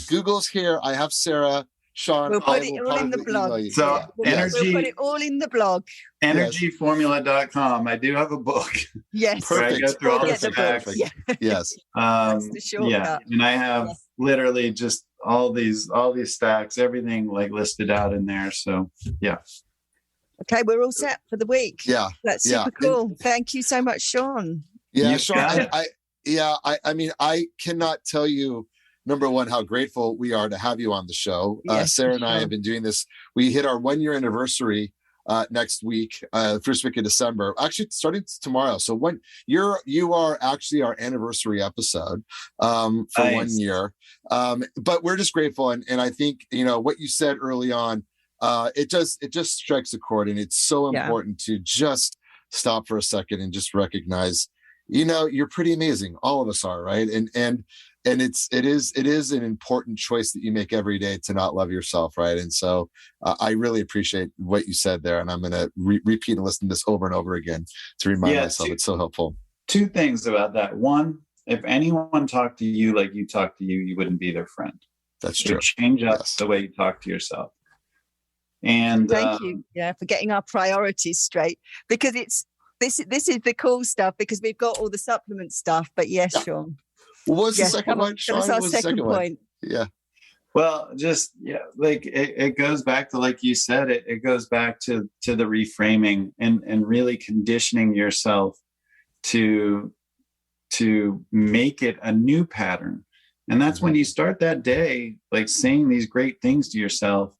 B: Google's here. I have Sarah, Shawn.
C: We'll put it all in the blog.
D: So
C: we'll put it all in the blog.
D: Energyformula.com. I do have a book.
C: Yes.
B: Perfect.
D: I go through all the
B: Perfect.
D: facts.
C: Yeah.
B: Yes.
C: That's the shortcut.
D: And I have literally just all these stacks, everything listed out in there. So yeah.
C: Okay, we're all set for the week.
B: Yeah.
C: That's super cool. Thank you so much, Shawn.
B: Yeah, Shawn. I mean, I cannot tell you, number one, how grateful we are to have you on the show.
C: Yes,
B: Sarah and I have been doing this. We hit our 1-year anniversary next week, first week of December. Actually, starting tomorrow. So you are actually our anniversary episode for
D: nice.
B: 1 year. But we're just grateful, and I think what you said early on. It just strikes a chord, and it's so important to just stop for a second and just recognize, you're pretty amazing. All of us are, right? And it is an important choice that you make every day to not love yourself, right? And so I really appreciate what you said there, and I'm going to repeat and listen to this over and over again to remind myself. It's so helpful.
D: 2 things about that. One, if anyone talked to you like you talk to you, you wouldn't be their friend.
B: That's true.
D: Change up the way you talk to yourself. And
C: thank you, for getting our priorities straight, because this is the cool stuff, because we've got all the supplement stuff. But Shawn.
B: What was the second one, Shawn?
C: That was our second point.
B: Yeah.
D: Well, just it goes back to, like you said, it goes back to the reframing and really conditioning yourself to make it a new pattern. And that's when you start that day, saying these great things to yourself.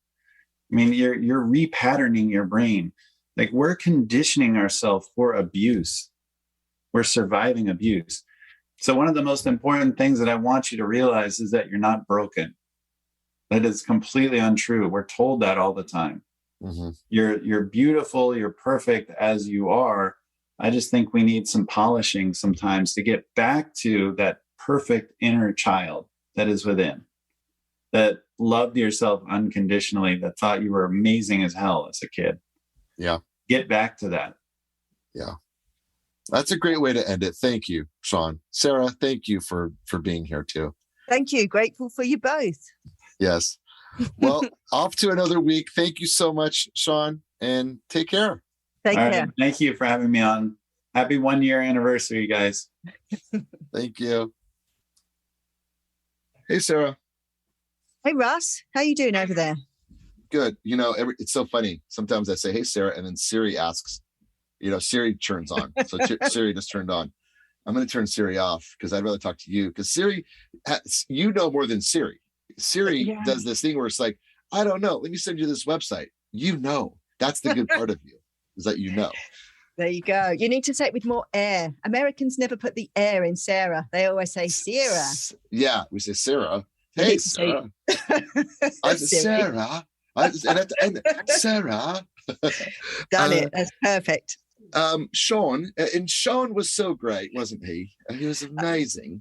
D: I mean, you're repatterning your brain. We're conditioning ourselves for abuse. We're surviving abuse. So one of the most important things that I want you to realize is that you're not broken. That is completely untrue. We're told that all the time.
B: Mm-hmm.
D: You're beautiful, you're perfect as you are. I just think we need some polishing sometimes to get back to that perfect inner child that is within, that loved yourself unconditionally, that thought you were amazing as hell as a kid.
B: Yeah.
D: Get back to that.
B: Yeah. That's a great way to end it. Thank you, Shawn. Sarah, thank you for being here too.
C: Thank you. Grateful for you both.
B: Yes. Well, off to another week. Thank you so much, Shawn, and take care.
C: Take
D: All
C: care.
D: right. Thank you for having me on. Happy 1 year anniversary, guys.
B: Thank you. Hey, Sarah.
C: Hey, Russ. How you doing over there?
B: Good. You know, it's so funny. Sometimes I say, hey, Sarah, and then Siri asks, Siri turns on. So Siri just turned on. I'm going to turn Siri off because I'd rather talk to you because Siri, more than Siri. Siri does this thing where it's like, I don't know. Let me send you this website. That's the good part of you, is that you know.
C: There you go. You need to say it with more air. Americans never put the air in Sarah. They always say Sarah.
B: Yeah, we say Sarah. Hey, Sarah. I'm Sarah. Sarah.
C: Done it. That's perfect.
B: Shawn, and Shawn was so great, wasn't he? He was amazing.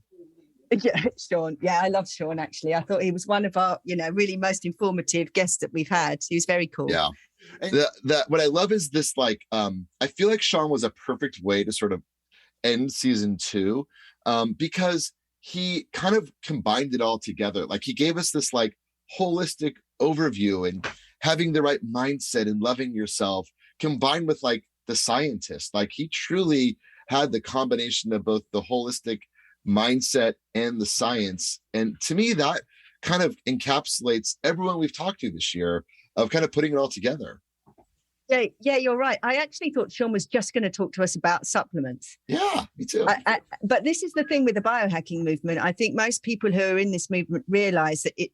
C: Yeah, Shawn. Yeah, I love Shawn, actually. I thought he was one of our, really most informative guests that we've had. He was very cool.
B: Yeah. What I love is this, I feel like Shawn was a perfect way to sort of end season 2, because he kind of combined it all together. Like he gave us this holistic overview and having the right mindset and loving yourself combined with the scientist. He truly had the combination of both the holistic mindset and the science. And to me, that kind of encapsulates everyone we've talked to this year of kind of putting it all together.
C: Yeah, you're right. I actually thought Shawn was just going to talk to us about supplements.
B: Yeah, me too.
C: But this is the thing with the biohacking movement. I think most people who are in this movement realize that it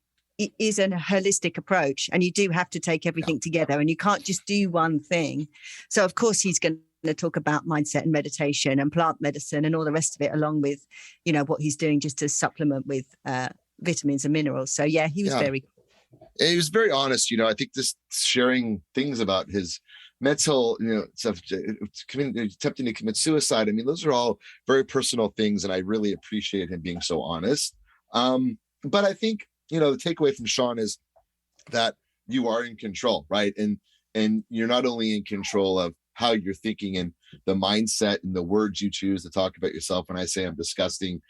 C: is a holistic approach, and you do have to take everything together, and you can't just do one thing. So, of course, he's going to talk about mindset and meditation and plant medicine and all the rest of it, along with, what he's doing just to supplement with vitamins and minerals. So, yeah, he was very cool.
B: And he was very honest. I think this sharing things about his mental, stuff, attempting to commit suicide. I mean, those are all very personal things, and I really appreciate him being so honest. But I think, the takeaway from Shawn is that you are in control, right? And you're not only in control of how you're thinking and the mindset and the words you choose to talk about yourself. When I say I'm disgusting,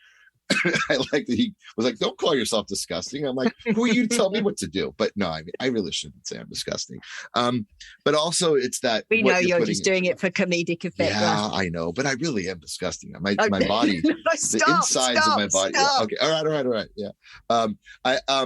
B: I like that he was like, don't call yourself disgusting. I'm like, who are you to tell me what to do? But no, I really shouldn't say I'm disgusting. But also it's that
C: we know you're just doing it for comedic effect.
B: Yeah, I know, but I really am disgusting. My body, the insides of my body. Yeah, okay. All right. Yeah.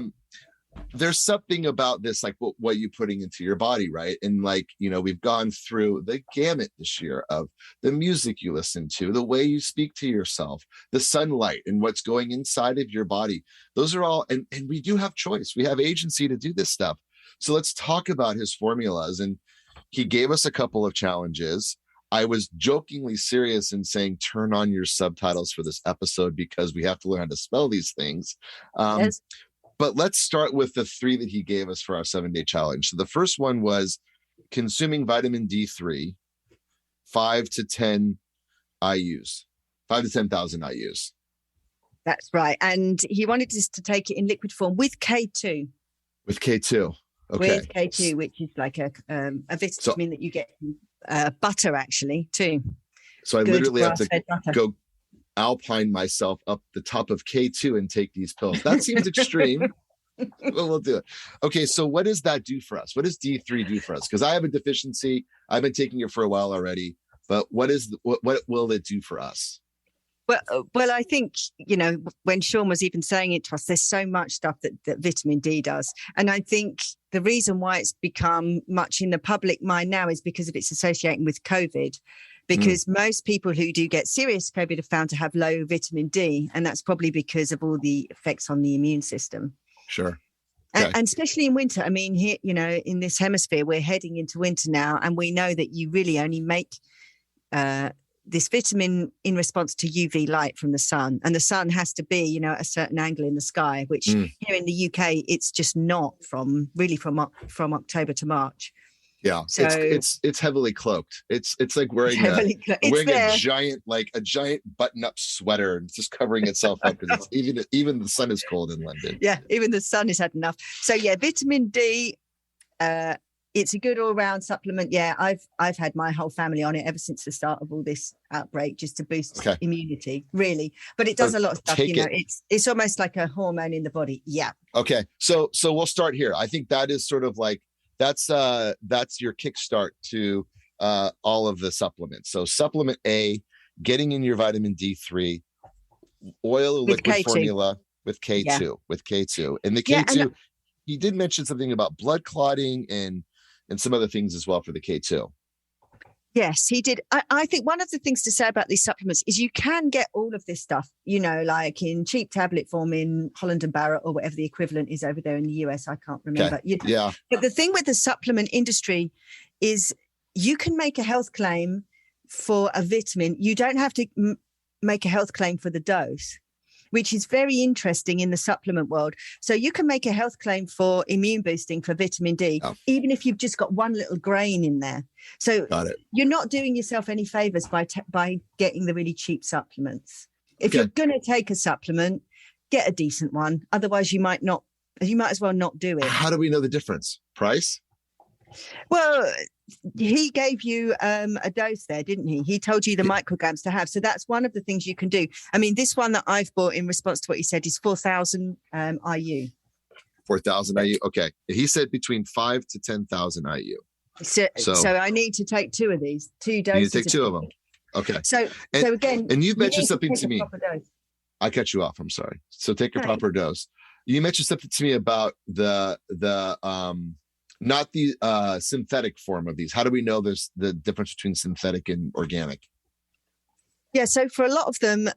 B: There's something about this, what you're putting into your body, right? And we've gone through the gamut this year of the music you listen to, the way you speak to yourself, the sunlight and what's going inside of your body. Those are all, and we do have choice. We have agency to do this stuff. So let's talk about his formulas. And he gave us a couple of challenges. I was jokingly serious in saying, turn on your subtitles for this episode because we have to learn how to spell these things. Yes. But let's start with the 3 that he gave us for our 7-day challenge. So the first one was consuming vitamin D3, 5 to 10 IUs, 5 to 10,000 IUs.
C: That's right. And he wanted us to take it in liquid form with K2.
B: With K2. Okay.
C: With K2, which is like a vitamin that you get butter actually too.
B: So I literally have to go alpine myself up the top of K2 and take these pills. That seems extreme. We'll do it. Okay, so what does that do for us? What does D3 do for us? Because I have a deficiency. I've been taking it for a while already. But what will it do for us?
C: Well, I think, when Shawn was even saying it to us, there's so much stuff that vitamin D does. And I think the reason why it's become much in the public mind now is because of its associating with COVID. Because most people who do get serious COVID are found to have low vitamin D. And that's probably because of all the effects on the immune system.
B: Sure.
C: Okay. And especially in winter. I mean, here, in this hemisphere, we're heading into winter now. And we know that you really only make this vitamin in response to UV light from the sun, and the sun has to be, at a certain angle in the sky, which here in the UK, it's just not from October to March.
B: Yeah,
C: so
B: it's heavily cloaked. It's like wearing a giant button-up sweater and it's just covering itself up because even the sun is cold in London.
C: Yeah, even the sun has had enough. So yeah, vitamin D. It's a good all-round supplement. Yeah, I've had my whole family on it ever since the start of all this outbreak, just to boost immunity, really. But it does a lot of stuff. It's almost like a hormone in the body. Yeah. Okay,
B: so we'll start here. I think that is sort of like that's your kickstart to all of the supplements. So supplement A, getting in your vitamin D3, oil or liquid
C: K2.
B: formula with K2, and the K2. He did mention something about blood clotting and some other things as well for the K2.
C: Yes, he did. I think one of the things to say about these supplements is you can get all of this stuff, like in cheap tablet form in Holland and Barrett or whatever the equivalent is over there in the US. I can't remember.
B: Okay. Yeah.
C: But the thing with the supplement industry is you can make a health claim for a vitamin. You don't have to make a health claim for the dose, which is very interesting in the supplement world. So you can make a health claim for immune boosting for vitamin D, even if you've just got one little grain in there. So you're not doing yourself any favors by getting the really cheap supplements. If you're going to take a supplement, get a decent one. Otherwise, you might as well not do it.
B: How do we know the difference? Price?
C: Well, he gave you a dose there, didn't he? He told you the micrograms to have. So that's one of the things you can do. I mean, this one that I've bought in response to what he said is 4,000 IU.
B: 4,000 IU. Okay. He said between 5 to 10,000 IU.
C: So I need to take 2 of these, 2 doses.
B: You need to take 2 of them. Okay.
C: So again,
B: and you've mentioned something to me. I cut you off. I'm sorry. So take your proper dose. You mentioned something to me about the not the synthetic form of these. How do we know there's the difference between synthetic and organic?
C: Yeah, so for a lot of them,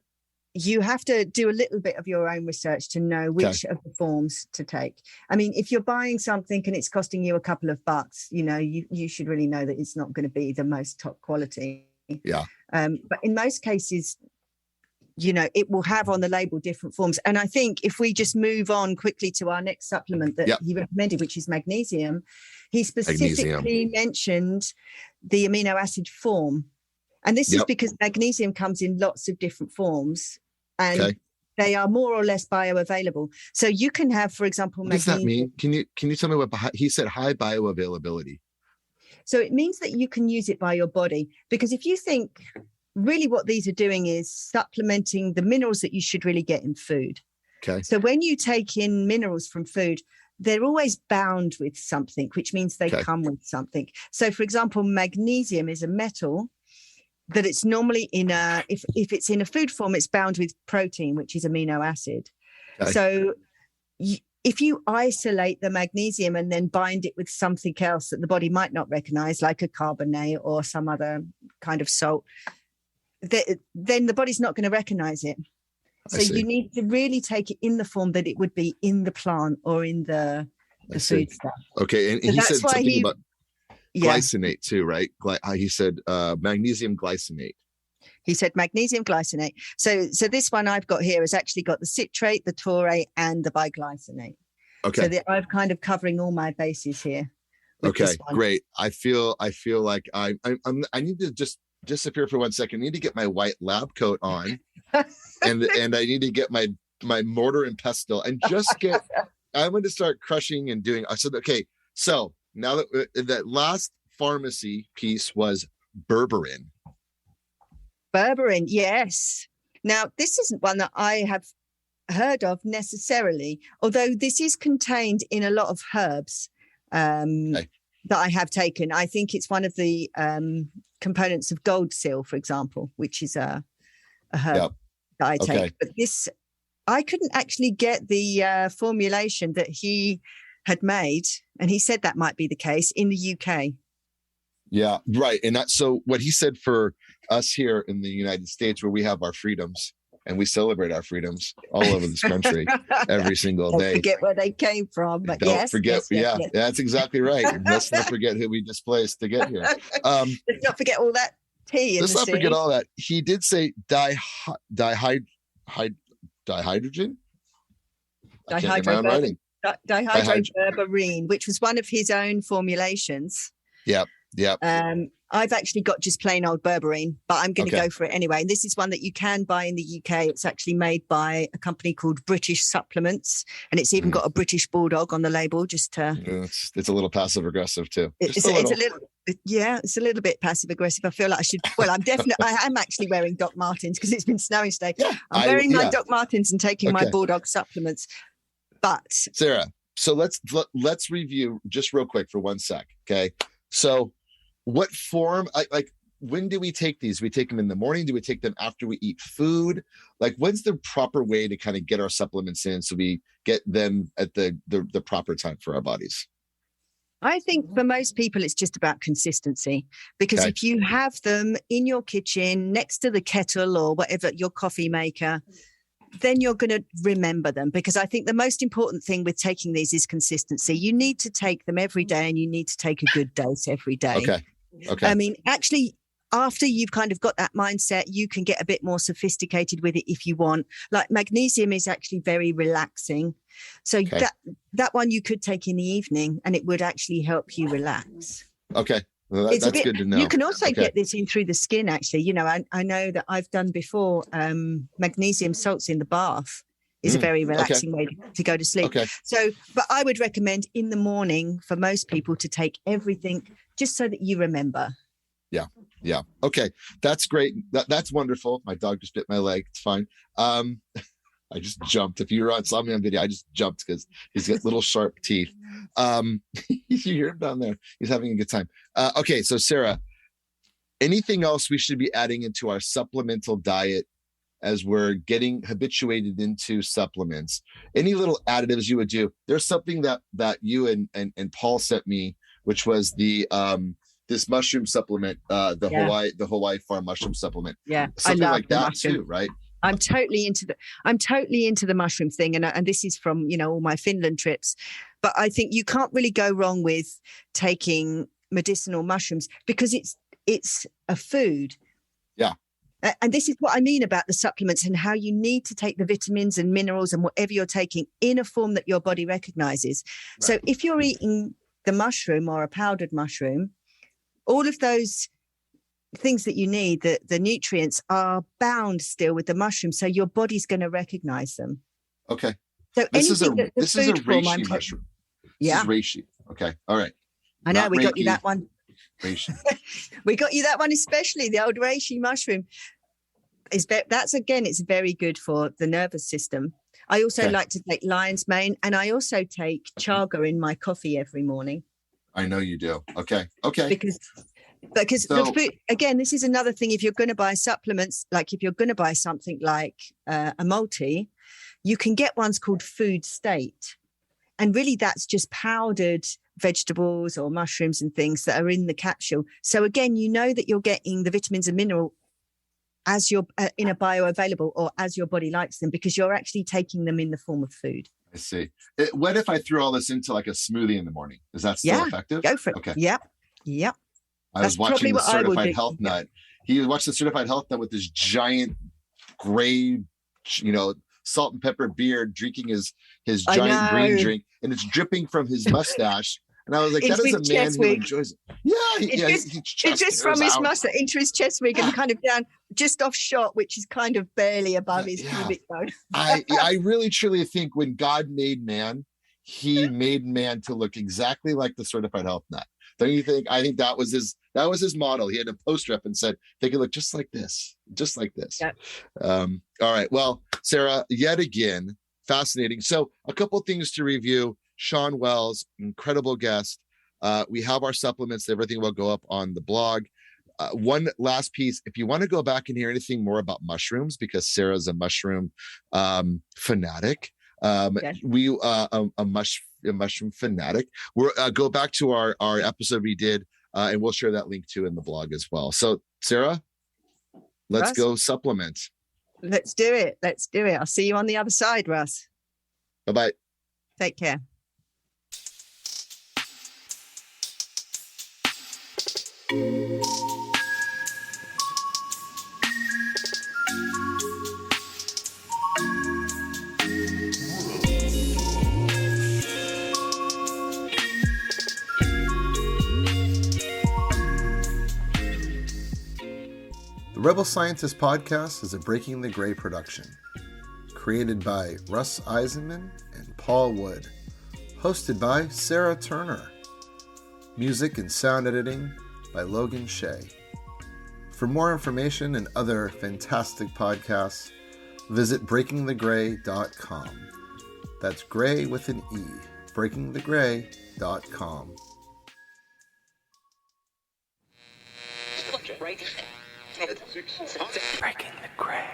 C: you have to do a little bit of your own research to know which of the forms to take. I mean, if you're buying something and it's costing you a couple of bucks, you should really know that it's not going to be the most top quality.
B: Yeah.
C: But in most cases, it will have on the label different forms. And I think if we just move on quickly to our next supplement that he recommended, which is magnesium, he specifically mentioned the amino acid form. And this is because magnesium comes in lots of different forms and they are more or less bioavailable. So you can have, for example,
B: what does that mean? Can you tell me what he said? High bioavailability.
C: So it means that you can use it by your body, because if you think really what these are doing is supplementing the minerals that you should really get in food.
B: Okay.
C: So when you take in minerals from food, they're always bound with something, which means they come with something. So for example, magnesium is a metal that it's normally if it's in a food form, it's bound with protein, which is amino acid. Okay. So if you isolate the magnesium and then bind it with something else that the body might not recognize, like a carbonate or some other kind of salt, then the body's not going to recognize it. So you need to really take it in the form that it would be in the plant or in the food stuff.
B: Okay, and he said something about glycinate too, right? He said magnesium glycinate.
C: He said magnesium glycinate. So this one I've got here has actually got the citrate, the taurate, and the biglycinate.
B: Okay.
C: So I'm kind of covering all my bases here.
B: Okay, great. I feel like I need to just disappear for 1 second. I need to get my white lab coat on, and I need to get my mortar and pestle and just get. I'm going to start crushing and doing. I said, okay. So now that last pharmacy piece was berberine.
C: Berberine, yes. Now this isn't one that I have heard of necessarily, although this is contained in a lot of herbs that I have taken. I think it's one of the components of gold seal, for example, which is a herb that I take. But this, I couldn't actually get the formulation that he had made, and he said that might be the case in the UK.
B: Yeah, right. And so what he said for us here in the United States, where we have our freedoms and we celebrate our freedoms all over this country every single day.
C: Don't forget where they came from. But
B: Don't forget. That's exactly right. Let's not forget who we displaced to get here.
C: Let's not forget all that T in
B: let's
C: the
B: not
C: C.
B: forget all that. He did say dihydrogen. I can't get my own writing.
C: Dihydroberberine, which was one of his own formulations.
B: Yep.
C: I've actually got just plain old berberine, but I'm going to
B: Okay.
C: go for it anyway. And this is one that you can buy in the UK. It's actually made by a company called British Supplements, and it's even got a British bulldog on the label. Just to,
B: it's a little passive aggressive too.
C: it's a little bit passive aggressive. I feel like I should. Well, I am actually wearing Doc Martens because it's been snowing today.
B: Yeah,
C: I'm wearing my Doc Martens and taking my bulldog supplements. But
B: Sarah, so let's review just real quick for 1 sec. Okay, so what form? When do we take these? We take them in the morning? Do we take them after we eat food? Like, when's the proper way to kind of get our supplements in so we get them at the proper time for our bodies?
C: I think for most people, it's just about consistency, because if you have them in your kitchen next to the kettle or whatever, your coffee maker, then you're going to remember them. Because I think the most important thing with taking these is consistency. You need to take them every day, and you need to take a good dose every day. Okay. I mean, actually, after you've kind of got that mindset, you can get a bit more sophisticated with it if you want. Like magnesium is actually very relaxing. So that one you could take in the evening and it would actually help you relax.
B: Okay. Well, that's good to know.
C: You can also get this in through the skin, actually. You know, I know that I've done before magnesium salts in the bath is a very relaxing way to go to sleep.
B: Okay.
C: So, but I would recommend in the morning for most people to take everything just so that you remember.
B: Yeah. Okay. That's great. That's wonderful. My dog just bit my leg. It's fine. I just jumped. If you saw me on video, I just jumped because he's got little sharp teeth. You hear him down there. He's having a good time. Okay. So Sarah, anything else we should be adding into our supplemental diet as we're getting habituated into supplements? Any little additives you would do? There's something that you and Paul sent me, which was the this mushroom supplement, the Hawaii Farm mushroom supplement.
C: Yeah,
B: something like that too, right?
C: I'm totally into the mushroom thing, and this is from all my Finland trips. But I think you can't really go wrong with taking medicinal mushrooms because it's a food. Yeah. And this is what I mean about the supplements and how you need to take the vitamins and minerals and whatever you're taking in a form that your body recognizes. Right. So if you're eating the mushroom or a powdered mushroom, all of those things that you need, the nutrients are bound still with the mushroom. So your body's going to recognize them. Okay. So this is a reishi mushroom. Yeah. This is reishi. Okay. All right. I know. We got you that one. Reishi. We got you that one, especially the old reishi mushroom. It's very good for the nervous system. I also like to take lion's mane, and I also take chaga in my coffee every morning. I know you do. Okay. Because the food, again, this is another thing. If you're going to buy supplements, like if you're going to buy something like a multi, you can get ones called food state. And really that's just powdered vegetables or mushrooms and things that are in the capsule. So again, you know that you're getting the vitamins and mineral as you're in a bioavailable or as your body likes them, because you're actually taking them in the form of food. I see. What if I threw all this into like a smoothie in the morning? Is that still effective? Go for it. Okay. Yep. I was watching the Certified Health Nut. He watched the Certified Health Nut with this giant gray, salt and pepper beard, drinking his giant green drink, and it's dripping from his mustache. And I was like, that is a man who enjoys it. Yeah, it's just from his mustache into his chest wig and kind of down, just off shot, which is kind of barely above his pubic bone. I really truly think when God made man, he made man to look exactly like the Certified Health Nut. Don't you think? I think that was his model. He had a poster up and said, they could look just like this. Yep. All right. Well, Sarah, yet again, fascinating. So a couple of things to review. Shawn Wells, incredible guest. We have our supplements. Everything will go up on the blog. One last piece. If you want to go back and hear anything more about mushrooms, because Sarah's a mushroom fanatic. We a mushroom fanatic. We're go back to our episode we did, and we'll share that link too in the blog as well. So Sarah, let's go supplement. Let's do it. I'll see you on the other side, Russ. Bye-bye. Take care.
E: The Rebel Scientist podcast is a Breaking the Gray production, created by Russ Eisenman and Paul Wood, hosted by Sarah Turner. Music and sound editing by Logan Shea. For more information and other fantastic podcasts, visit breakingthegray.com. That's gray with an E, breakingthegray.com.
A: Breaking the gray.